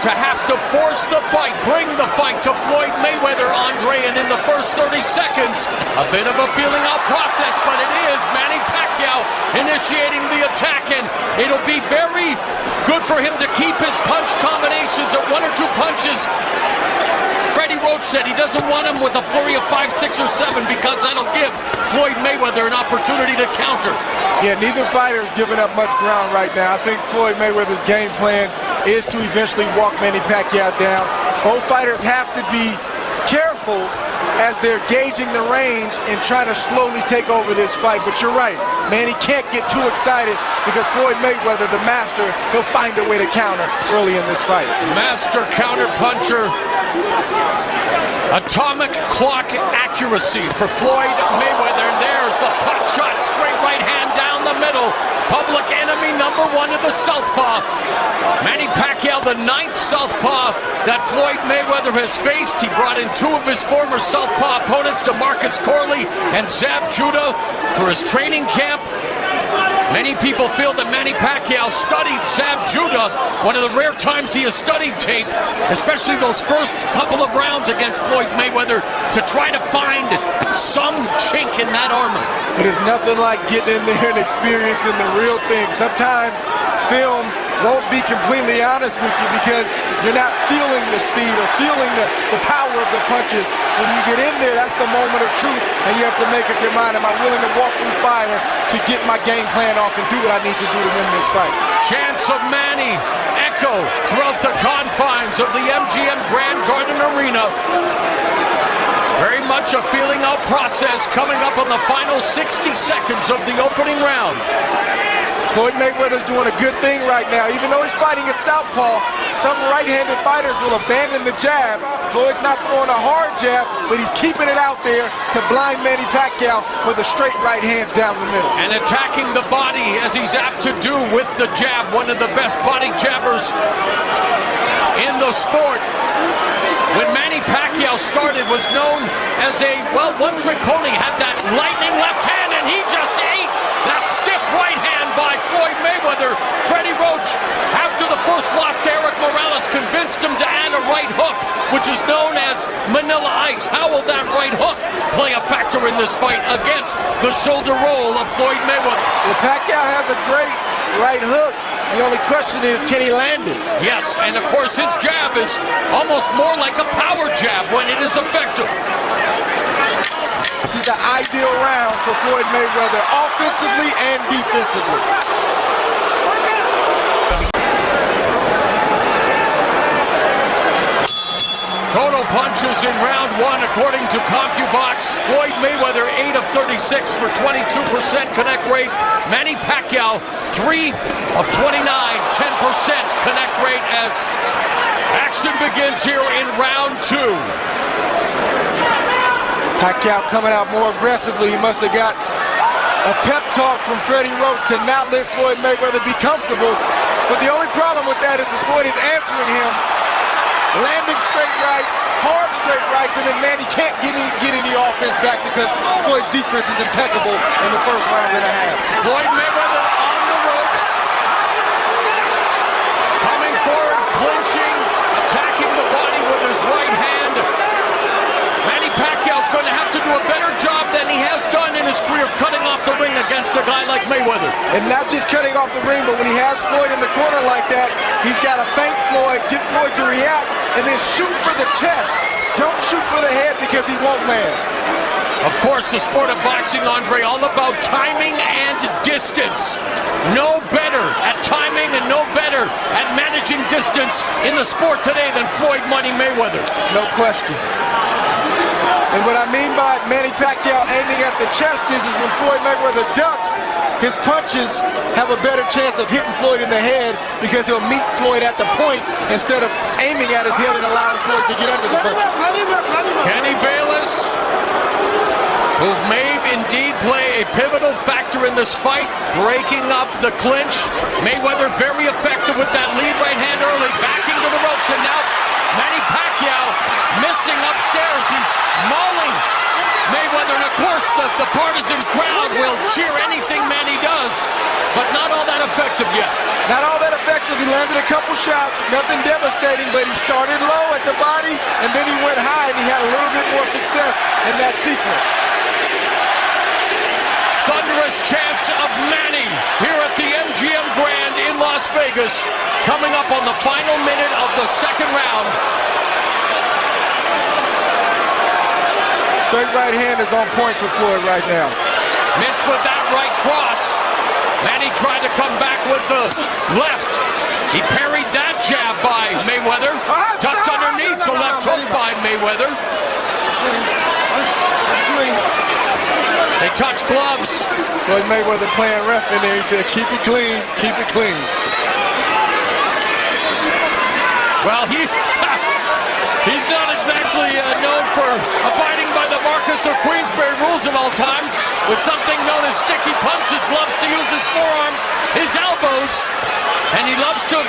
to have to force the fight, bring the fight to Floyd Mayweather, Andre, and in the first 30 seconds, a bit of a feeling-out process, but it is Manny Pacquiao initiating the attack, and it'll be very good for him to keep his punch combinations at 1 or 2 punches. Freddie Roach said he doesn't want him with a flurry of 5, 6, or 7 because that'll give Floyd Mayweather an opportunity to counter. Yeah, neither fighter is giving up much ground right now. I think Floyd Mayweather's game plan is to eventually walk Manny Pacquiao down. Both fighters have to be careful as they're gauging the range and trying to slowly take over this fight. But you're right, Manny can't get too excited because Floyd Mayweather, the master, he'll find a way to counter early in this fight. Master counter puncher. Atomic clock accuracy for Floyd Mayweather. And there's the pot shot, straight right hand down the middle. Public enemy number 1 of the southpaw. Manny Pacquiao, the 9th southpaw that Floyd Mayweather has faced. He brought in 2 of his former southpaw opponents, DeMarcus Corley and Zab Judah, for his training camp. Many people feel that Manny Pacquiao studied Zab Judah, one of the rare times he has studied tape, especially those first couple of rounds against Floyd Mayweather, to try to find some chink in that armor. It is nothing like getting in there and experiencing the real thing. Sometimes film won't be completely honest with you because you're not feeling the speed or feeling the power of the punches. When you get in there, that's the moment of truth, and you have to make up your mind, am I willing to walk through fire to get my game plan off and do what I need to do to win this fight? Chants of Manny echo throughout the confines of the MGM Grand Garden Arena. Very much a feeling-out process coming up on the final 60 seconds of the opening round. Floyd Mayweather's doing a good thing right now. Even though he's fighting a southpaw, some right-handed fighters will abandon the jab. Floyd's not throwing a hard jab, but he's keeping it out there to blind Manny Pacquiao with the straight right hands down the middle. And attacking the body as he's apt to do with the jab, one of the best body jabbers in the sport. When Manny Pacquiao started, was known as a, well, one-trick pony, had that lightning left hand, and he just ate that stiff right hand by Floyd Mayweather. Freddie Roach, after the first loss to Eric Morales, convinced him to add a right hook, which is known as Manila Ice. How will that right hook play a factor in this fight against the shoulder roll of Floyd Mayweather? Well, Pacquiao has a great right hook. The only question is, can he land it? Yes, and of course his jab is almost more like a power jab when it is effective. This is the ideal round for Floyd Mayweather, offensively and defensively. Total punches in round 1, according to CompuBox. Floyd Mayweather, 8 of 36 for 22% connect rate. Manny Pacquiao, 3 of 29, 10% connect rate as action begins here in round 2. Pacquiao coming out more aggressively. He must have got a pep talk from Freddie Roach to not let Floyd Mayweather be comfortable. But the only problem with that is Floyd is answering him, landing straight rights, hard straight rights, and then Manny can't get any offense back because Floyd's defense is impeccable in the first round and a half. Floyd Mayweather on the ropes, coming forward, clinching, attacking the body with his right hand. Manny Pacquiao's going to have to do a better job than he has done in his career of cutting off the ring against a guy like Mayweather. And not just cutting off the ring, but when he has Floyd in the corner like that, he's got to feint Floyd, get Floyd to react, and then shoot for the chest. Don't shoot for the head because he won't land. Of course, the sport of boxing, Andre, all about timing and distance. No better at timing and no better at managing distance in the sport today than Floyd Money Mayweather. No question. And what I mean by Manny Pacquiao aiming at the chest is when Floyd Mayweather ducks, his punches have a better chance of hitting Floyd in the head because he'll meet Floyd at the point instead of aiming at his head and allowing Floyd to get under the punches. Kenny Bayless, who may indeed play a pivotal factor in this fight, breaking up the clinch. Mayweather very effective with that lead right hand early, backing to the ropes, and now Manny Pacquiao missing upstairs. He's mauling Mayweather, and of course the partisan crowd will cheer anything Manny does, but not all that effective yet. Not all that effective aggressive. He landed a couple shots, nothing devastating, but he started low at the body, and then he went high, and he had a little bit more success in that sequence. Thunderous chants of Manny here at the MGM Grand in Las Vegas, coming up on the final minute of the second round. Straight right hand is on point for Floyd right now. Missed with that right cross. Manny tried to come back with the left. He parried that jab by Mayweather. Ducked underneath the left hook by Mayweather. They touch gloves. Floyd Mayweather playing ref in there. He said, keep it clean, keep it clean. Well, he's not exactly known for abiding by the Marcus of Queensberry rules at all times. With something known as sticky punches, loves to use his forearms, his elbows, and he loves to,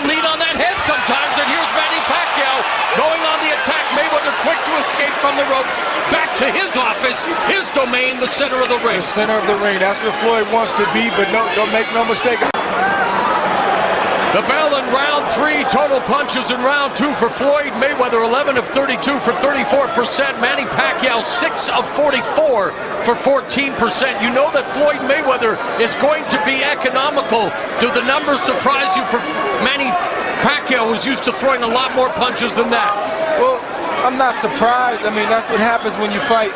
lean on that head sometimes. And here's Manny Pacquiao going on the attack. Mayweather quick to escape from the ropes. Back to his office, his domain, the center of the ring. The center of the ring. That's where Floyd wants to be, but no, don't make no mistake. The bell in round 3, total punches in round 2 for Floyd Mayweather, 11 of 32 for 34%. Manny Pacquiao, 6 of 44 for 14%. You know that Floyd Mayweather is going to be economical. Do the numbers surprise you for Manny Pacquiao, who's used to throwing a lot more punches than that? Well, I'm not surprised. I mean, that's what happens when you fight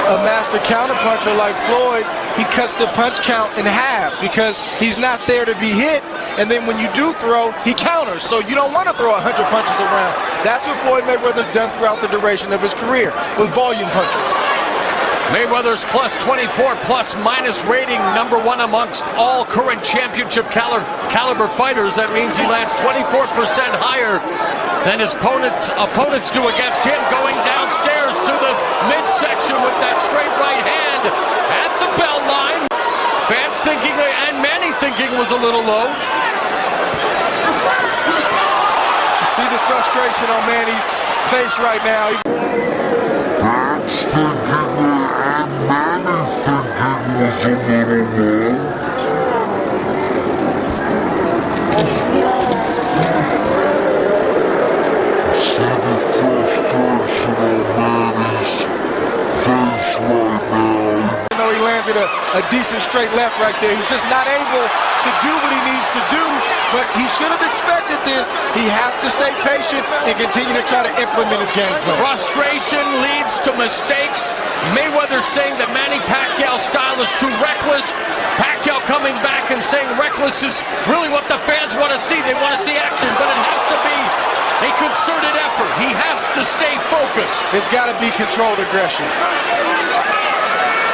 a master counterpuncher like Floyd. He cuts the punch count in half because he's not there to be hit. And then when you do throw, he counters. So you don't want to throw 100 punches around. That's what Floyd Mayweather's done throughout the duration of his career with volume punches. Mayweather's plus 24 plus minus rating, number 1 amongst all current championship caliber fighters. That means he lands 24% higher than his opponents do against him, going downstairs to the midsection with that straight right hand at the bell line. Fans thinking, and Manny thinking, was a little low. You see the frustration on Manny's face right now. Fans thinking, and Manny thinking was a little low. See the frustration on Manny's face right now. Even though he landed a decent straight left right there, he's just not able to do what he needs to do, but he should have expected this. He has to stay patient and continue to try to implement his game plan. Frustration leads to mistakes. Mayweather saying that Manny Pacquiao's style is too reckless. Pacquiao coming back and saying reckless is really what the fans want to see. They want to see action, but it has to be a concerted effort. He has to stay focused. It's got to be controlled aggression.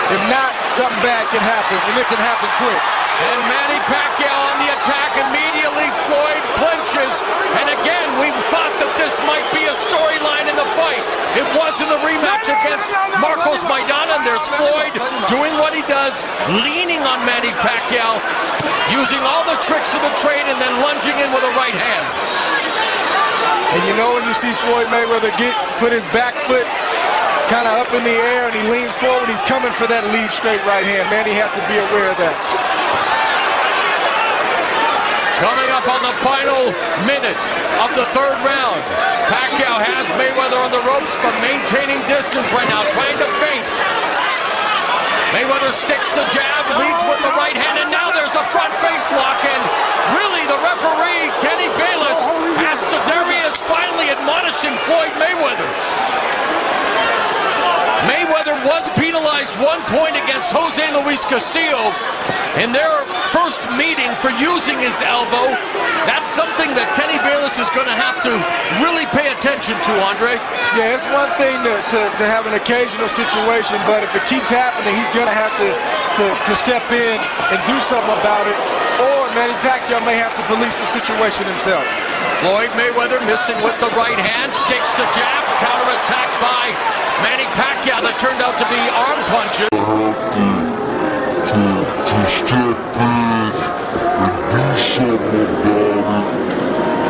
If not, something bad can happen, and it can happen quick. And Manny Pacquiao on the attack. Immediately Floyd clinches. And again, we thought that this might be a storyline in the fight. It was in the rematch against Marcos Maidana. And there's Floyd doing what he does, leaning on Manny Pacquiao, using all the tricks of the trade, and then lunging in with a right hand. And you know when you see Floyd Mayweather put his back foot kind of up in the air and he leans forward, he's coming for that lead straight right hand. Manny has to be aware of that. Coming up on the final minute of the third round, Pacquiao has Mayweather on the ropes, but maintaining distance right now, trying to feint. Mayweather sticks the jab, leads with the right hand, and now there's a front face lock, and really the referee, Kenny Bayless, has to, there he is finally admonishing Floyd Mayweather. Mayweather was penalized 1 point against Jose Luis Castillo in their first meeting for using his elbow. That's something that Kenny Bayless is going to have to really pay attention to, Andre. Yeah, it's one thing to have an occasional situation, but if it keeps happening, he's going to have to step in and do something about it, or Manny Pacquiao may have to police the situation himself. Floyd Mayweather missing with the right hand, sticks the jab, counterattack by Manny Pacquiao that turned out to be arm punches. To step in and do something about it,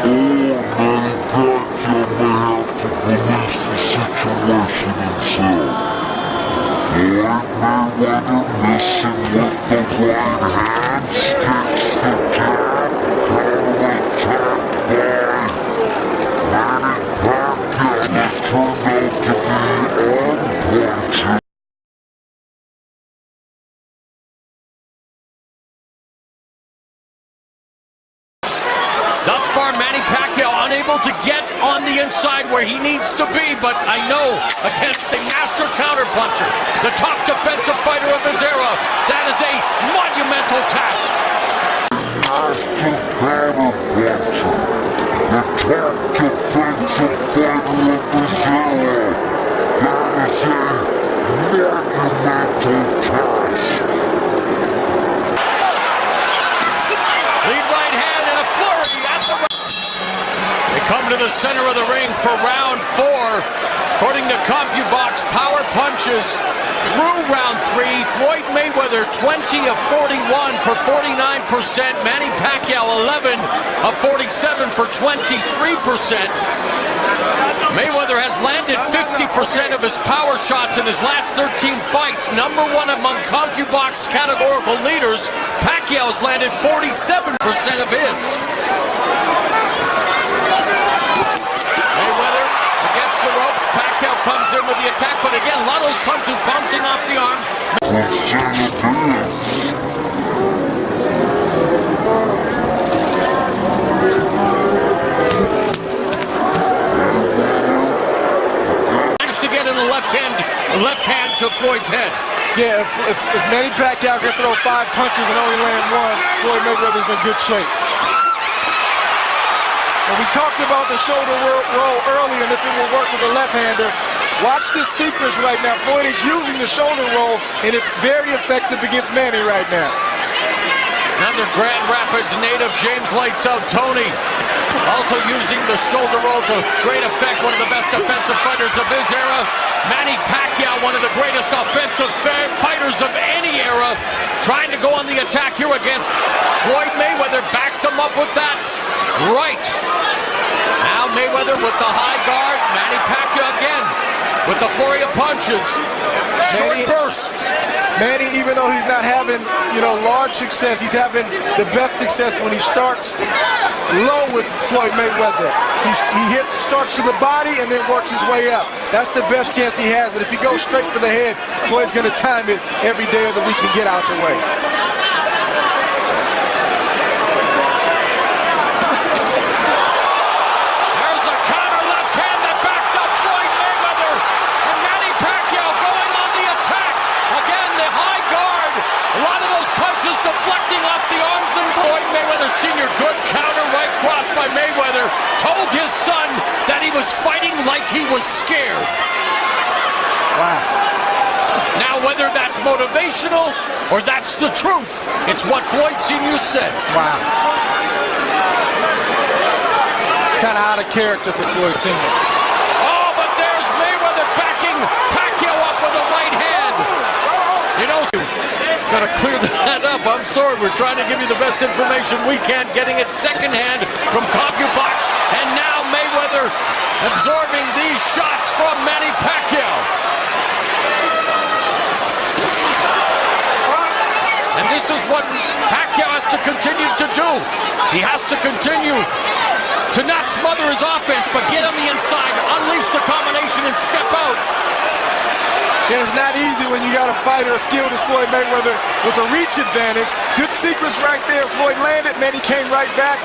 or Manny Pacquiao may have to police the situation himself. Floyd Mayweather missing with the right hand, sticks the jab, counterattack. Thus far, Manny Pacquiao unable to get on the inside where he needs to be, but I know against the master counterpuncher, the top defensive fighter of his era, that is a monumental task. Master counterpuncher, the top defensive fighter of his era, that is a monumental task. Lead right hand and a flurry at the right. They come to the center of the ring for round 4. According to CompuBox, power punches through round 3. Floyd Mayweather 20 of 41 for 49%. Manny Pacquiao 11 of 47 for 23%. Mayweather has landed 50% of his power shots in his last 13 fights. Number 1 among CompuBox categorical leaders. Pacquiao has landed 47% of his. Mayweather against the ropes. Pacquiao comes in with the attack, but again, a lot of those punches bouncing off the arms. To get in the left hand to Floyd's head. Yeah, if Manny Pacquiao can throw 5 punches and only land 1, Floyd Mayweather's in good shape. And we talked about the shoulder roll earlier and if it will work with a left-hander. Watch this sequence right now. Floyd is using the shoulder roll and it's very effective against Manny right now. Another Grand Rapids native, James Lights Out Tony, also using the shoulder roll to great effect. One of the best defensive fighters of his era. Manny Pacquiao, one of the greatest offensive fighters of any era, trying to go on the attack here against Floyd Mayweather. Backs him up with that right. Now Mayweather with the high guard. Manny Pacquiao again with the flurry of punches. Short bursts. Manny, even though he's not having, large success, he's having the best success when he starts low with Floyd Mayweather. He starts to the body and then works his way up. That's the best chance he has. But if he goes straight for the head, Floyd's going to time it every day of the week and get out the way. There's a counter left hand that backs up Floyd Mayweather. And Manny Pacquiao going on the attack. Again, the high guard. A lot of those punches deflecting off the arms of Floyd Mayweather Sr. Good counter right cross by Mayweather. Told his son that he was fighting like he was scared. Wow. Now, whether that's motivational or that's the truth, it's what Floyd Sr. said. Wow. Kind of out of character for Floyd Sr. Oh, but there's Mayweather backing Pacquiao up with a right hand. Got to clear that up. I'm sorry. We're trying to give you the best information we can. Getting it secondhand from CompuBox. And now Mayweather absorbing these shots from Manny Pacquiao. And this is what Pacquiao has to continue to do. He has to continue to not smother his offense, but get on the inside, unleash the combination, and step out. Yeah, it's not easy when you got a fighter as skilled as Floyd Mayweather with a reach advantage. Good sequence right there. Floyd landed, Manny came right back.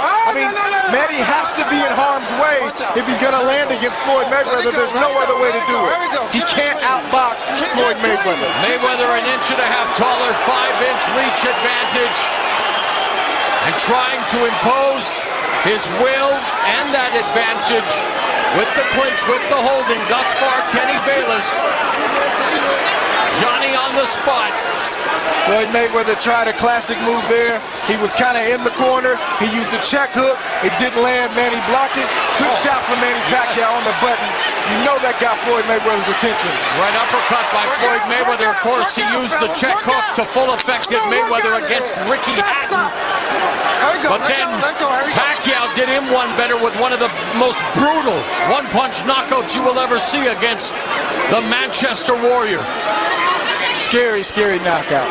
Manny has to be in harm's way if he's going to land against Floyd Mayweather. There's no other way to do it. He can't outbox Floyd Mayweather. Mayweather an inch and a half taller, 5-inch reach advantage. And trying to impose his will and that advantage with the clinch, with the holding. Thus far, Kenny Bayless. Johnny on the spot. Floyd Mayweather tried a classic move there. He was kind of in the corner. He used a check hook. It didn't land. Manny blocked it. Good shot from Manny Pacquiao on the button. You know that got Floyd Mayweather's attention. Right uppercut by Floyd Mayweather. Of course, he used the check hook to full effect at Mayweather against Ricky Hatton. But then Pacquiao did him one better with one of the most brutal one-punch knockouts you will ever see against the Manchester Warrior. Scary, scary knockout.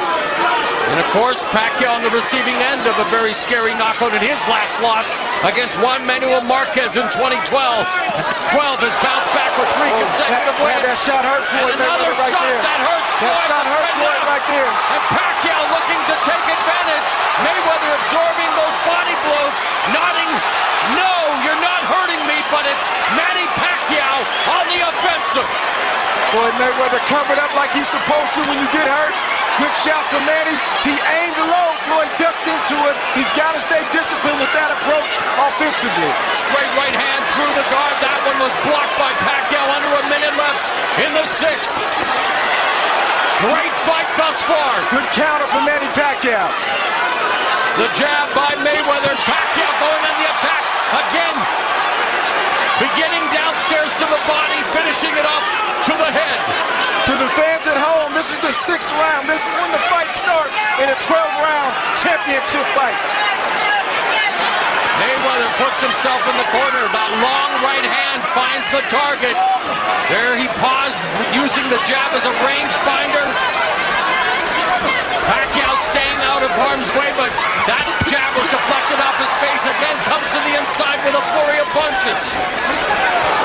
And of course, Pacquiao on the receiving end of a very scary knockout in his last loss against Juan Manuel Marquez in 2012. 12 has bounced back with 3 consecutive wins. That shot hurt Floyd Another Mayweather right shot there. that hurts Floyd. That shot hurt Floyd right there. And Pacquiao looking to take advantage. Mayweather absorbing those body blows, nodding, no, you're not hurting me, but it's Manny Pacquiao on the offensive. Floyd Mayweather covered up like he's supposed to when you get hurt. Good shot from Manny. He aimed low. Floyd ducked into it. He's got to stay disciplined with that approach offensively. Straight right hand through the guard. That one was blocked by Pacquiao. Under a minute left in the 6th. Great fight thus far. Good counter from Manny Pacquiao. The jab by Mayweather. Pacquiao going on the attack again. Beginning downstairs to the body, finishing it up to the head. To the fans at home, this is the 6th round. This is when the fight starts in a 12-round championship fight. Mayweather puts himself in the corner. That long right hand finds the target. There he paused, using the jab as a range finder. Pacquiao staying out of harm's way, but that jab was deflected off his face. Again, comes to the inside with a flurry of punches.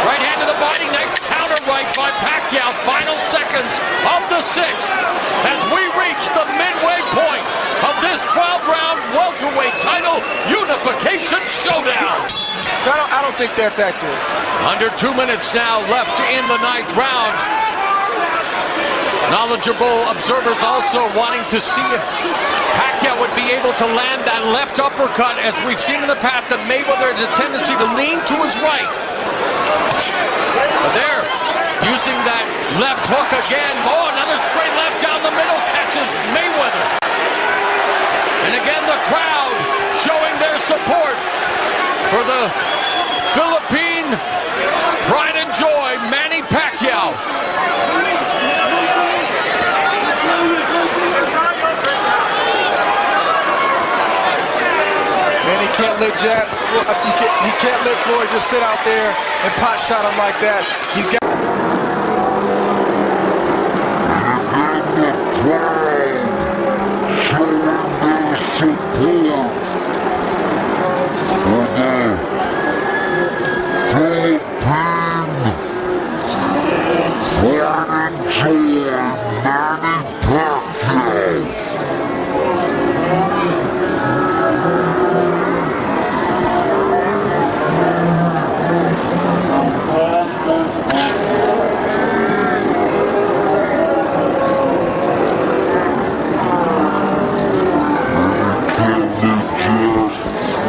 Right hand to the body, nice counter right by Pacquiao. Final seconds of the 6th as we reach the midway point of this 12-round welterweight title unification showdown. I don't think that's accurate. Under 2 minutes now left in the 9th round. Knowledgeable observers also wanting to see if Pacquiao would be able to land that left uppercut. As we've seen in the past, that Mayweather has a tendency to lean to his right. But there, using that left hook again. Oh, another straight left down the middle catches Mayweather. And again, the crowd showing their support for the Philippine pride and joy, Manny Pacquiao. And he can't let he can't let Floyd just sit out there and pot shot him like that. He's got. Showing their support for the Philippine pride and joy, Manny Pacquiao. Sit out there and pot shot him like that.